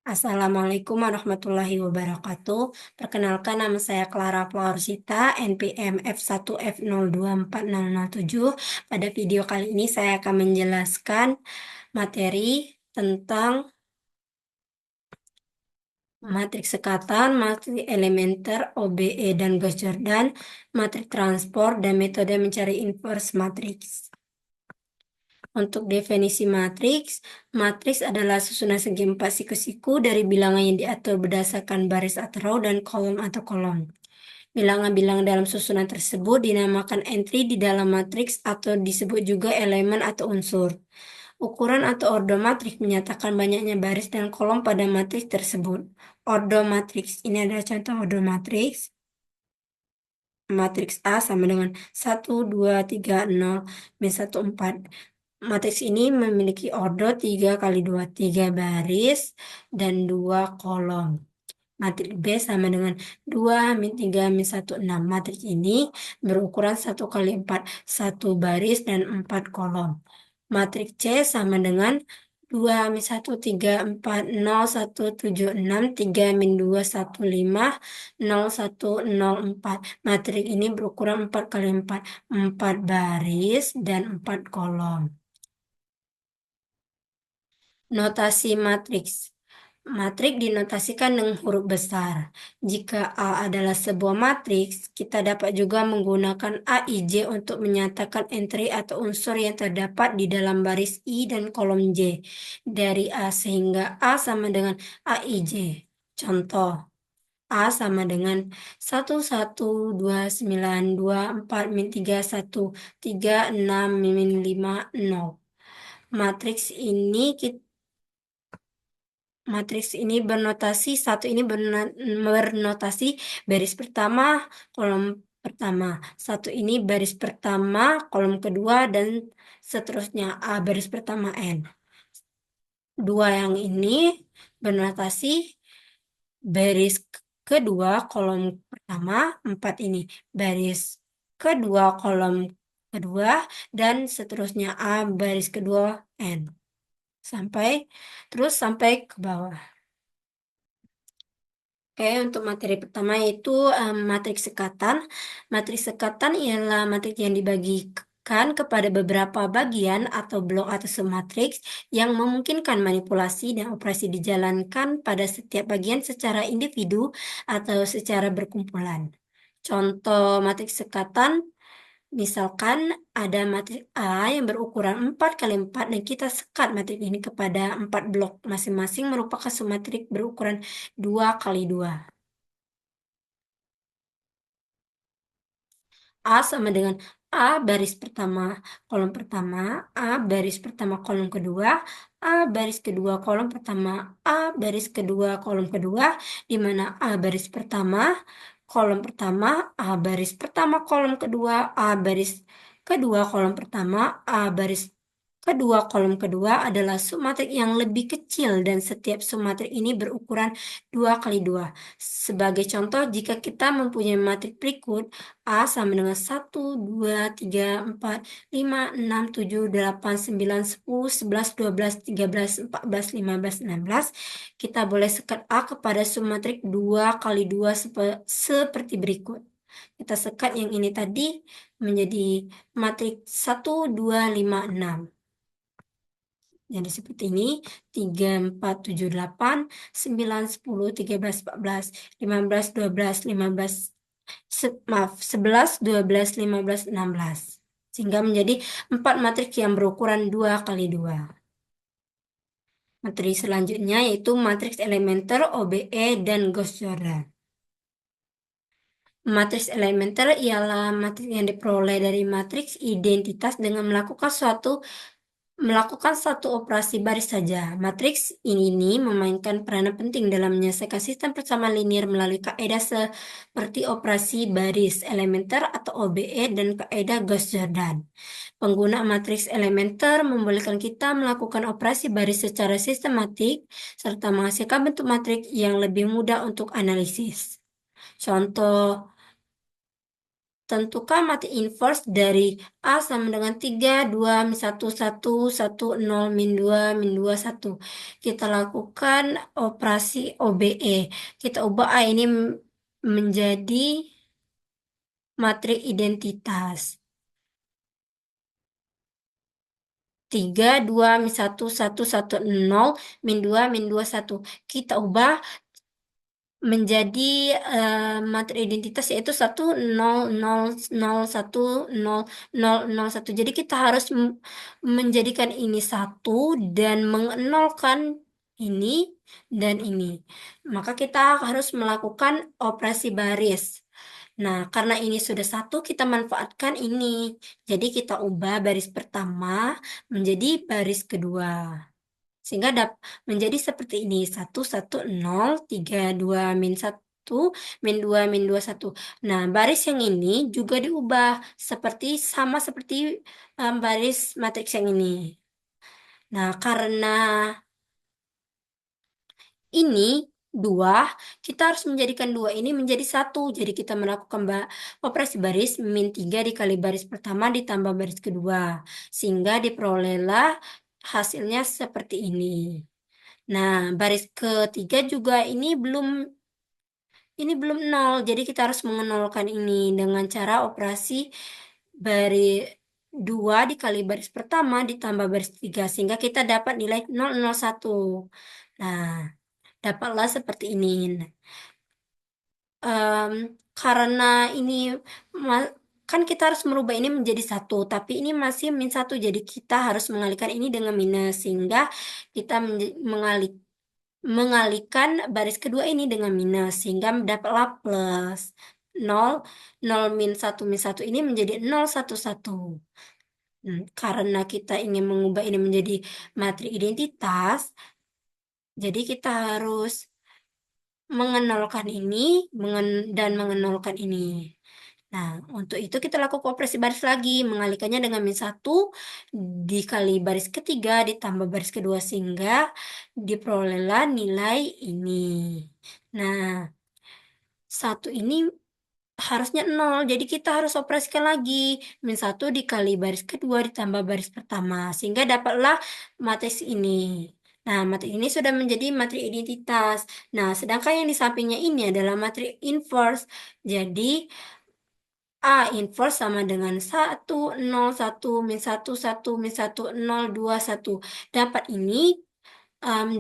Assalamualaikum warahmatullahi wabarakatuh. Perkenalkan, nama saya Clara Florsita, NPM F1F024007. Pada video kali ini saya akan menjelaskan materi tentang matriks sekatan, matriks elementer, OBE dan Gauss-Jordan, matriks transport, dan metode mencari inverse matriks. Untuk definisi matriks, matriks adalah susunan segi empat siku-siku dari bilangan yang diatur berdasarkan baris atau row dan kolom atau kolom. Bilangan-bilangan dalam susunan tersebut dinamakan entry di dalam matriks atau disebut juga elemen atau unsur. Ukuran atau ordo matriks menyatakan banyaknya baris dan kolom pada matriks tersebut. Ordo matriks, ini adalah contoh ordo matriks. Matriks A sama dengan 1, 2, 3, 0, min 1, 4. Matriks ini memiliki ordo 3 kali 2, 3 baris dan 2 kolom. Matriks B sama dengan 2, min 3, min 1, 6. Matriks ini berukuran 1 kali 4, 1 baris dan 4 kolom. Matriks C sama dengan 2, min 1, 3, 4, 0, 1, 7, 6, 3, min 2, 1, 5, 0, 1, 0, 4. Matriks ini berukuran 4 kali 4, 4 baris dan 4 kolom. Notasi matriks. Matriks dinotasikan dengan huruf besar. Jika A adalah sebuah matriks, kita dapat juga menggunakan AIJ untuk menyatakan entry atau unsur yang terdapat di dalam baris I dan kolom J dari A, sehingga A sama dengan AIJ. Contoh, A sama dengan 1, 1, 2, 9, 2, 4, min 3, 1, 3, 6, min 5, 0. Matriks ini bernotasi satu ini bernotasi baris pertama, kolom pertama. Satu ini baris pertama, kolom kedua, dan seterusnya A baris pertama N. Dua yang ini bernotasi baris kedua, kolom pertama, 4 ini baris kedua, kolom kedua, dan seterusnya A baris kedua N. Sampai ke bawah. Oke, untuk materi pertama yaitu matriks sekatan. Matriks sekatan ialah matriks yang dibagikan kepada beberapa bagian atau blok atau submatriks yang memungkinkan manipulasi dan operasi dijalankan pada setiap bagian secara individu atau secara berkumpulan. Contoh matriks sekatan, misalkan ada matriks A yang berukuran 4 kali 4 dan kita sekat matriks ini kepada 4 blok masing-masing merupakan submatriks berukuran 2 kali 2. A sama dengan A baris pertama, kolom pertama, A baris pertama, kolom kedua, A baris kedua, kolom pertama, A baris kedua, kolom kedua, di mana A baris pertama, kolom pertama, A baris pertama, kolom kedua, A baris kedua, kolom pertama, A baris kedua, kolom kedua adalah submatrik yang lebih kecil dan setiap submatrik ini berukuran 2 kali 2. Sebagai contoh, jika kita mempunyai matrik berikut, A sama dengan 1, 2, 3, 4, 5, 6, 7, 8, 9, 10, 11, 12, 13, 14, 15, 16. Kita boleh sekat A kepada submatrik 2 kali 2 seperti berikut. Kita sekat yang ini tadi menjadi matrik 1, 2, 5, 6. Jadi seperti ini, 3, 4, 7, 8, 9, 10, 13, 14, 15, 12, 15, 11, 12, 15, 16. Sehingga menjadi 4 matriks yang berukuran 2 kali 2. Materi selanjutnya yaitu matriks elementer, OBE, dan Gauss-Jordan. Matriks elementer ialah matriks yang diperoleh dari matriks identitas dengan melakukan satu operasi baris saja. Matriks ini memainkan peranan penting dalam menyelesaikan sistem persamaan linear melalui kaidah seperti operasi baris elementer atau OBE dan kaidah Gauss-Jordan. Penggunaan matriks elementer membolehkan kita melakukan operasi baris secara sistematik serta menghasilkan bentuk matriks yang lebih mudah untuk analisis. Contoh Tentukan matrik inverse dari A sama dengan 3, 2, min 1, 1, 1, 0, min 2, min 2, 1. Kita lakukan operasi OBE. Kita ubah A ini menjadi matrik identitas. 3, 2, min 1, 1, 1, 0, min 2, min 2, 1. Kita ubah menjadi materi identitas yaitu 1, 0, 0, 0, 1, 0, 0, 0, 1. Jadi kita harus menjadikan ini 1 dan mengenolkan ini dan ini. Maka kita harus melakukan operasi baris. Nah, karena ini sudah 1, kita manfaatkan ini. Jadi kita ubah baris pertama menjadi baris kedua. Sehingga menjadi seperti ini. 1, 1, 0, 3, 2, min 1, min 2, min 2, 1. Nah, baris yang ini juga diubah sama seperti baris matriks yang ini. Nah, karena ini 2, kita harus menjadikan 2 ini menjadi 1. Jadi kita melakukan operasi baris min 3 dikali baris pertama ditambah baris kedua. Sehingga diperolehlah hasilnya seperti ini. Nah, baris ketiga juga ini belum 0, jadi kita harus mengenolkan ini dengan cara operasi baris 2 dikali baris pertama ditambah baris 3, sehingga kita dapat nilai 001. Nah, dapatlah seperti ini. Karena ini kan kita harus merubah ini menjadi 1, tapi ini masih min 1, jadi kita harus mengalihkan ini dengan minus, sehingga kita mengalihkan baris kedua ini dengan minus, sehingga dapatlah plus 0, 0 min 1 ini menjadi 011. Karena kita ingin mengubah ini menjadi matrik identitas, jadi kita harus mengenolkan ini dan mengenolkan ini. Nah, untuk itu kita lakukan operasi baris lagi, mengalihkannya dengan min 1 dikali baris ketiga ditambah baris kedua, sehingga diperolehlah nilai ini. Nah, 1 ini harusnya 0, jadi kita harus operasikan lagi. Min 1 dikali baris kedua ditambah baris pertama, sehingga dapatlah matriks ini. Nah, matriks ini sudah menjadi matriks identitas. Nah, sedangkan yang di sampingnya ini adalah matriks inverse. Jadi, A inverse sama dengan 1, 0, 1, min 1, 1, min 1, 0, 2, 1. Dapat ini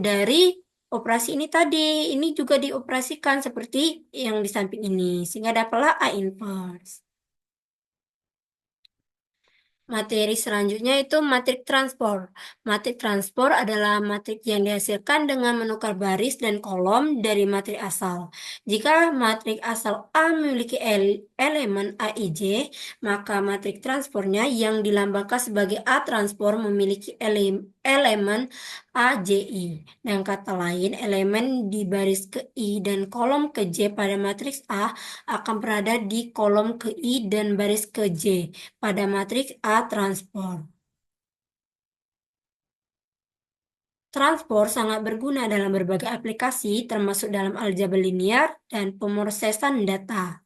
dari operasi ini tadi. Ini juga dioperasikan seperti yang di samping ini. Sehingga dapatlah A inverse. Materi selanjutnya itu matrik transport. Matrik transport adalah matrik yang dihasilkan dengan menukar baris dan kolom dari matrik asal. Jika matrik asal A memiliki elemen A, I, J, maka matrik transportnya yang dilambangkan sebagai A transport memiliki elemen A, J, I. Dengan kata lain, elemen di baris ke I dan kolom ke J pada matriks A akan berada di kolom ke I dan baris ke J pada matriks A transport. Transport sangat berguna dalam berbagai aplikasi, termasuk dalam aljabar linear dan pemrosesan data.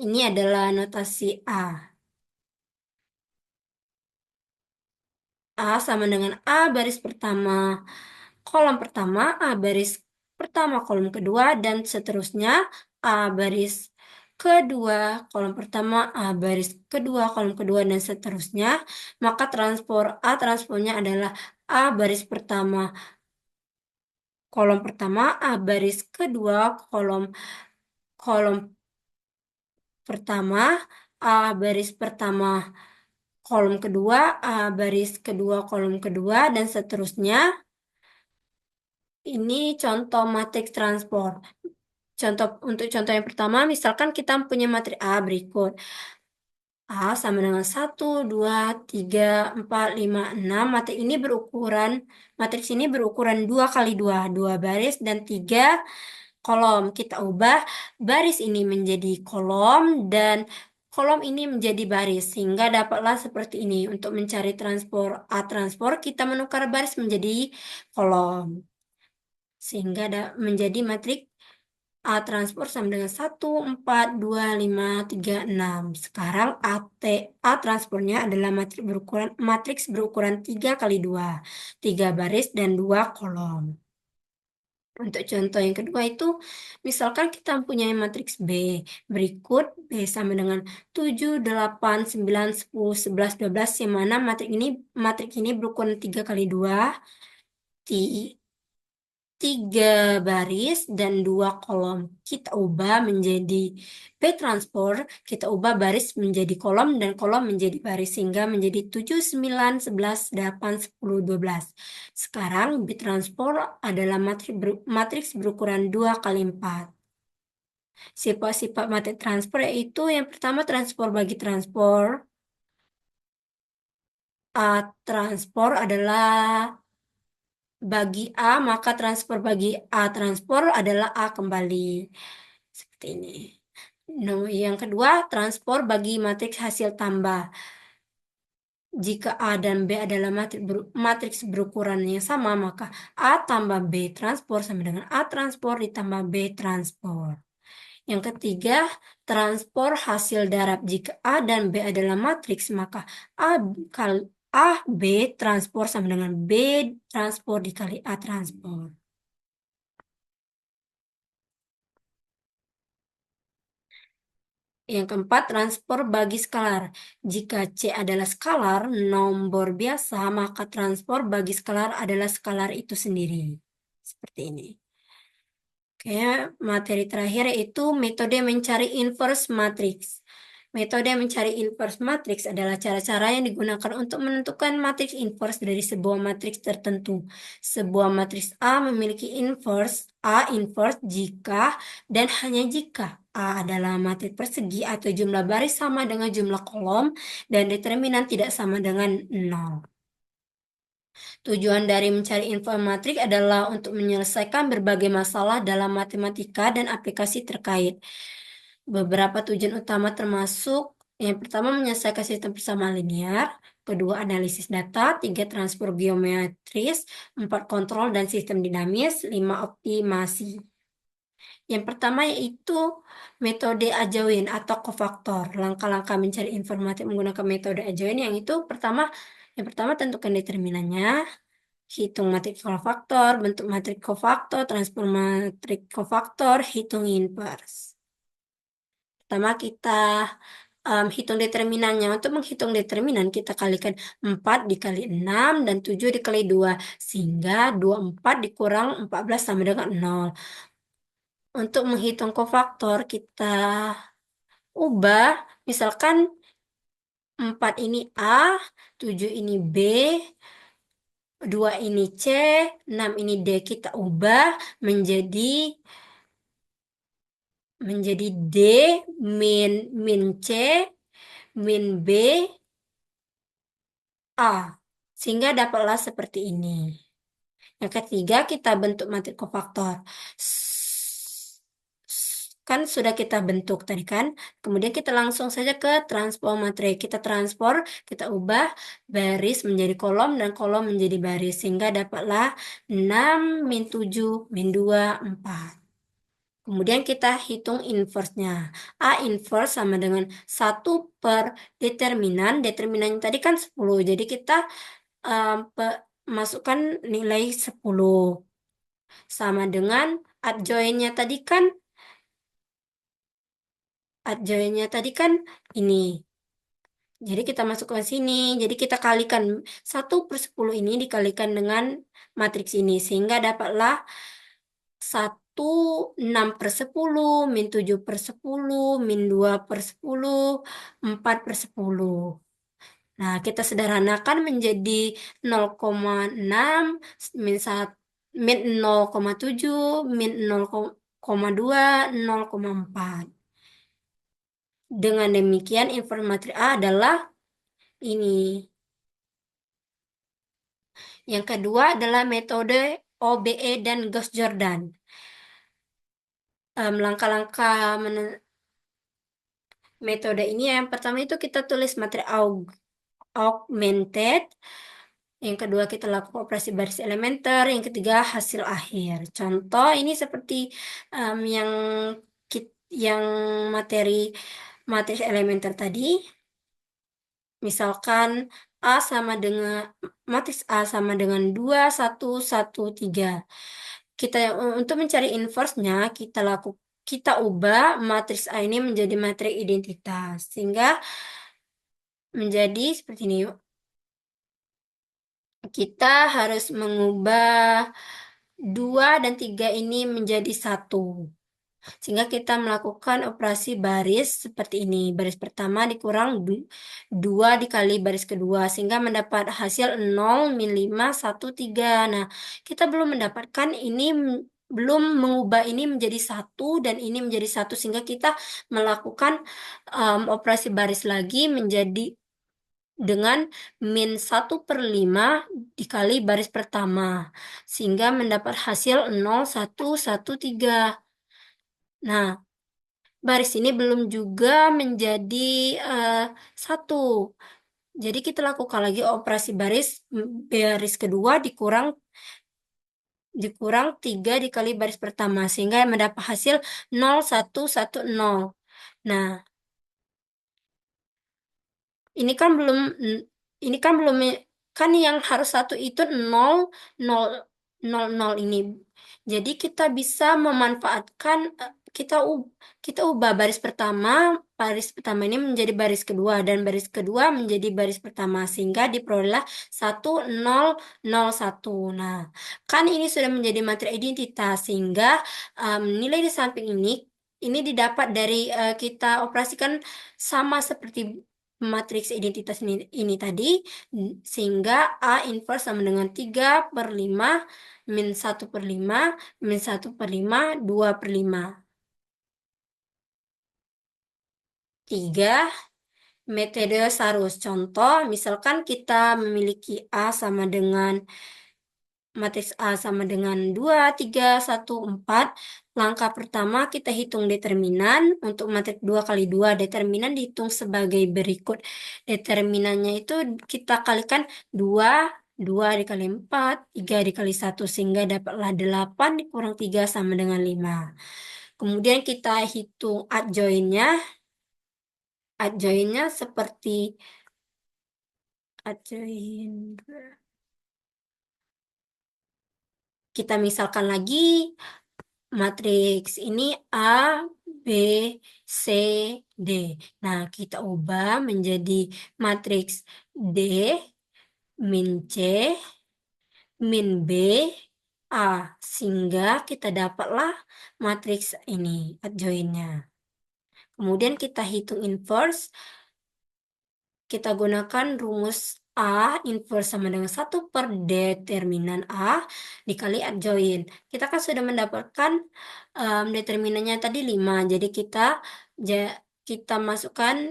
Ini adalah notasi A. A sama dengan A baris pertama, kolom pertama, A baris pertama, kolom kedua, dan seterusnya. A baris kedua, kolom pertama, A baris kedua, kolom kedua, dan seterusnya. Maka A transportnya adalah A baris pertama, kolom pertama, A baris kedua, kolom kolom pertama, A baris pertama, kolom kedua, A baris kedua, kolom kedua, dan seterusnya. Ini contoh matriks transport. Untuk contoh yang pertama, misalkan kita punya matrik A berikut. A sama dengan 1, 2, 3, 4, 5, 6. Matriks ini berukuran 2 kali 2, 2 baris dan 3 kolom. Kita ubah baris ini menjadi kolom dan kolom ini menjadi baris, sehingga dapatlah seperti ini. Untuk mencari A transport, kita menukar baris menjadi kolom, sehingga menjadi matrik A transport sama dengan 1, 4, 2, 5, 3, 6. Sekarang A transportnya adalah matriks berukuran 3 kali 2. 3 baris dan 2 kolom. Untuk contoh yang kedua itu, misalkan kita mempunyai matriks B. Berikut B sama dengan 7, 8, 9, 10, 11, 12, yang mana matriks ini berukuran 3 kali 2, 3 baris dan 2 kolom. Kita ubah menjadi B transport, kita ubah baris menjadi kolom dan kolom menjadi baris sehingga menjadi 7, 9, 11, 8, 10, 12. Sekarang B transport adalah matriks berukuran 2 kali 4. Sifat-sifat matriks transport yaitu yang pertama transport bagi transport. A transport adalah bagi A, maka transport bagi A transport adalah A kembali. Seperti ini. No, yang kedua, transport bagi matriks hasil tambah. Jika A dan B adalah matriks berukuran yang sama, maka A tambah B transport sama dengan A transport ditambah B transport. Yang ketiga, transport hasil darab. Jika A dan B adalah matriks, maka A B transport sama dengan B transport dikali A transport. Yang keempat, transport bagi skalar. Jika C adalah skalar, nomor biasa, maka transport bagi skalar adalah skalar itu sendiri. Seperti ini. Oke, materi terakhir yaitu metode mencari inverse matrix. Metode mencari inverse matrix adalah cara-cara yang digunakan untuk menentukan matriks inverse dari sebuah matriks tertentu. Sebuah matriks A memiliki A inverse jika dan hanya jika A adalah matriks persegi atau jumlah baris sama dengan jumlah kolom dan determinan tidak sama dengan 0. Tujuan dari mencari informatik adalah untuk menyelesaikan berbagai masalah dalam matematika dan aplikasi terkait. Beberapa tujuan utama termasuk yang pertama menyelesaikan sistem persamaan linear, kedua analisis data, tiga transfer geometris, empat kontrol dan sistem dinamis, lima optimasi. Yang pertama yaitu metode Ajawin atau kofaktor. Langkah-langkah mencari informatif menggunakan metode Ajawin yang pertama tentukan determinannya, hitung matriks kofaktor, bentuk matriks kofaktor, transform matriks kofaktor, hitung inverse. Pertama kita hitung determinannya. Untuk menghitung determinan kita kalikan 4 dikali 6 dan 7 dikali 2. Sehingga 24 dikurang 14 sama dengan 0. Untuk menghitung kofaktor kita ubah. Misalkan 4 ini A, 7 ini B, 2 ini C, 6 ini D. Kita ubah menjadi D min C min B A. Sehingga dapatlah seperti ini. Yang ketiga, kita bentuk matriks kofaktor. Kan sudah kita bentuk tadi kan. Kemudian kita langsung saja ke transform matriks. Kita ubah baris menjadi kolom dan kolom menjadi baris. Sehingga dapatlah 6 min 7 min 2, 4. Kemudian kita hitung inverse-nya. A inverse sama dengan 1 per determinan. Determinannya tadi kan 10. Jadi kita masukkan nilai 10. Sama dengan adjoinnya tadi kan ini. Jadi kita masukkan sini. Jadi kita kalikan 1 per 10 ini dikalikan dengan matriks ini. Sehingga dapatlah 1, 6 per 10, min 7 per 10, min 2 per 10, 4 per 10. Nah, kita sederhanakan menjadi 0,6, min 1, min 0,7, min 0,2, 0,4. Dengan demikian, informasi A adalah ini. Yang kedua adalah metode OBE dan Gauss-Jordan. Langkah-langkah metode ini yang pertama itu kita tulis materi augmented. Yang kedua kita lakukan operasi baris elementer. Yang ketiga hasil akhir. Contoh ini seperti yang yang materi matriks elementer tadi. Misalkan A sama dengan matriks A sama dengan 2, 1, 1, 3. Kita untuk mencari inverse-nya kita ubah matriks A ini menjadi matriks identitas sehingga menjadi seperti ini. Kita harus mengubah 2 dan 3 ini menjadi 1. Sehingga kita melakukan operasi baris seperti ini. Baris pertama dikurang 2 dikali baris kedua. Sehingga mendapat hasil 0, min 5, 1, 3. Nah, kita belum mendapatkan ini, belum mengubah ini menjadi 1 dan ini menjadi 1. Sehingga kita melakukan operasi baris lagi menjadi dengan min 1/5 dikali baris pertama. Sehingga mendapat hasil 0, 1, 1, 3. Nah, baris ini belum juga menjadi 1. Jadi kita lakukan lagi operasi baris kedua dikurang 3 dikali baris pertama. Sehingga mendapat hasil 0, 1, 1, 0. Nah, ini kan belum ini kan belum kan yang harus 1 itu 0, 0, 0, 0 ini. Jadi kita bisa memanfaatkan kita ubah baris pertama ini menjadi baris kedua dan baris kedua menjadi baris pertama sehingga diperoleh 1, 0, 0, 1. Nah, kan ini sudah menjadi materi identitas sehingga nilai di samping ini didapat dari kita operasikan sama seperti matriks identitas ini tadi, sehingga A inverse sama dengan 3/5 min 1/5 min 1/5 2/5. 3. Metode Sarus. Contoh, misalkan kita memiliki A sama dengan matriks A sama dengan 2, 3, 1, 4. Langkah pertama kita hitung determinan. Untuk matriks 2 kali 2, determinan dihitung sebagai berikut. Determinannya itu kita kalikan 2, 2 dikali 4, 3 dikali 1, sehingga dapatlah 8 dikurang 3 sama dengan 5. Kemudian kita hitung adjoint-nya. Adjoint-nya seperti adjoint. Kita misalkan lagi matriks ini A, B, C, D. Nah, kita ubah menjadi matriks D, min C, min B, A. Sehingga kita dapatlah matriks ini, adjoint-nya. Kemudian kita hitung inverse. Kita gunakan rumus A inverse sama dengan 1/determinan A dikali adjoint. Kita kan sudah mendapatkan determinannya tadi 5. Jadi kita masukkan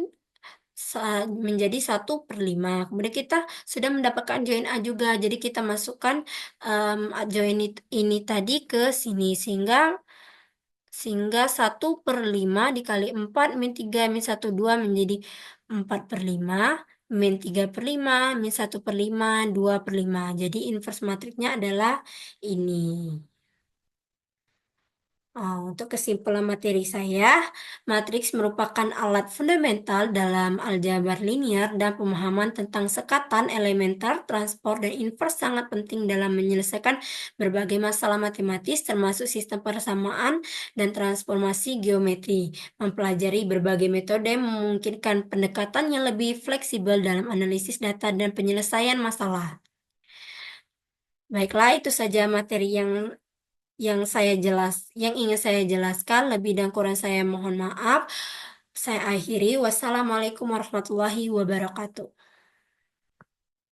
menjadi 1/5. Kemudian kita sudah mendapatkan adjoint A juga. Jadi kita masukkan adjoint ini tadi ke sini. Sehingga 1/5 dikali 4 min 3 min 1, 2 menjadi 4/5 min 3/5 min 1/5 2/5. Jadi inverse matriknya adalah ini. Untuk kesimpulan materi saya, matriks merupakan alat fundamental dalam aljabar linier dan pemahaman tentang sekatan, elementer, transport, dan inverse sangat penting dalam menyelesaikan berbagai masalah matematis termasuk sistem persamaan dan transformasi geometri. Mempelajari berbagai metode memungkinkan pendekatan yang lebih fleksibel dalam analisis data dan penyelesaian masalah. Baiklah, itu saja materi yang ingin saya jelaskan. Lebih dan kurang saya mohon maaf. Saya akhiri. Wassalamualaikum warahmatullahi wabarakatuh.